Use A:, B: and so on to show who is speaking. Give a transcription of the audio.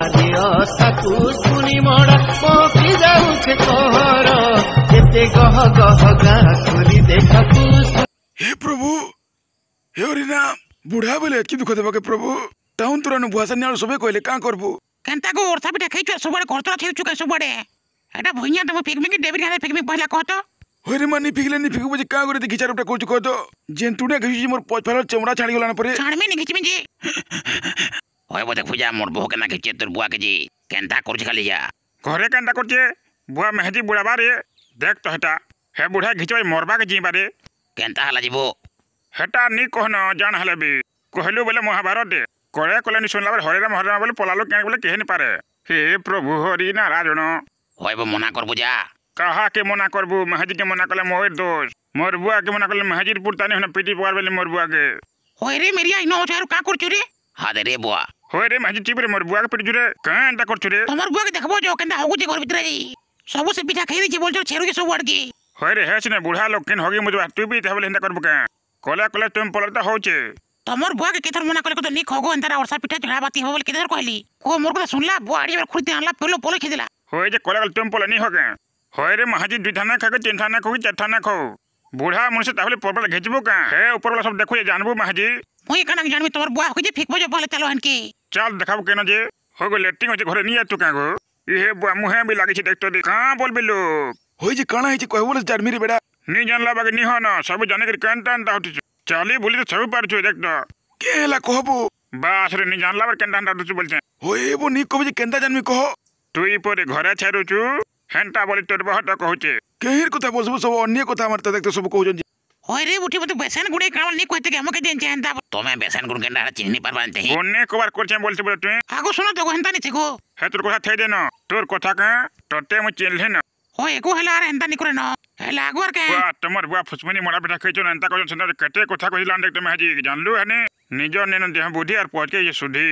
A: साकू सुनी मोड़ा मोकी जाऊछे तोहर एते गह गह गाँ खोली देखा तू।
B: हे प्रभु हे हरिना बुढ़ा बोले एतकी दुख देबा के प्रभु टाउन तुरन बुआसा नियाल सबे कहले का करबो
C: केनता को ओरथा पिटा खैछु सबड़े करतरा छेछु के सबड़े एटा भुइया तम फिकमी के डेबिर हाथे फिकमी पहला कहतो
B: होरे मानी फिकले फिकबो जे का करे देखि चारटा कोच कहतो जेंटुने घिसि मोर पछफार चमड़ा छाड़ी गलान परे
C: छाड़मी नि घिचमी जी होय बोते पूजा मोर बहु के ना घिचे तोर बुआ के जी केनता करछ खाली जा
D: घरे केनता करछे बुआ मेहदी बुढ़ा बारे देख तो हेटा हे बुढ़ा घिचबै मोरबा के जी बारे
C: केनता हला जीवो
D: हेटा नी कहन जान हले भी कहलु बोले महाभारत करे कले नि सुनला बार हरे राम बोले पलालो केन बोले केहे नि पारे हे प्रभु हरि नारायण
C: होय बो मना कर बुझा
D: कहा के मना करबू महजी के मना कले मोर दोष मोर बुआ के मना कले महजी पुरतानी होने पीटी पार बेले मोर बुआ के
C: होय रे मेरिया इनो चारु का करछु रे हा दे रे बुआ
D: होय रे महजी चिबरे मोर बुआ के पीटी जुरे कांता करछु रे
C: तमर बुआ के देखबो जो केनता होगु जे घर भीतर जी सब से पीछा खैरी जे बोलछो छेरु के सब वाड़ की
D: होय रे हेछ ने बुढ़ा लोग केन होगी मुझे तू भी तबले हिंदा करबू का कले कले तुम पलरता होचे
C: तमर बुआ के केथर मना कले को तो नी खगो अंतरा वर्षा पिठा झड़ा बाती हो बोल केथर कहली को मोर को सुनला बुआ आड़ी बार खुरते आनला पेलो पोलो खिदिला
D: होय जे कले तुम पल नी होगे होय रे महाजी दुठाना खाके चिंठाना खो चठाना खो बूढ़ा मनुष्य ताहले परबल घेचबो का हे ऊपर वाला सब देखो ये जानबो महाजी
C: मोई कना जानबी तोर बुआ हो जे फिकबो जो बोले चलो हन की
D: चल देखाबो केना जे होगो लेटिंग होचे घरे नी आतु कागो इहे बुआ मुहे भी लागी छै देख तो दे का बोल बेलो
B: होय जे काना हिचे कहबो ले चार मेरी बेड़ा
D: नी जानला बागे नी हो न सब जाने के कांता अंता होती चाली बोली तो सब पार छु देख तो
B: केला कहबो
D: बास रे नी जानला बार केंदा अंता छु बोलछे
B: होय बो नी कहबो जे केंदा जानमी कह
D: तुई परे घरे छारू छु हेंटा बोली तोर बहुत कहूचे
B: केहिर कथा बोलबो सब अन्य कथा मारता देख तो सब कहउजन
C: होय रे उठी मत बेसन गुडे कावल नी कहते के हमके देन चाहता तो मैं बेसन गुड केंदा चिन्नी परबान चाहिए
D: ओने को बार करछे बोलते बोले तू
C: आगो सुनो तो हंता नी छिको
D: हे तोर कथा थई देनो तोर कथा का टटे म चिन्हले न
C: होय एको हला रे हंता नी करे न हेला आगोर के
D: बा तमर बुआ फुसमनी मोड़ा बेटा खैचो नंता को सुंदर कटे कथा कहिला देखते महजी जानलु हने निजो नेन देह बुद्धि और पहुंच के ये सुधी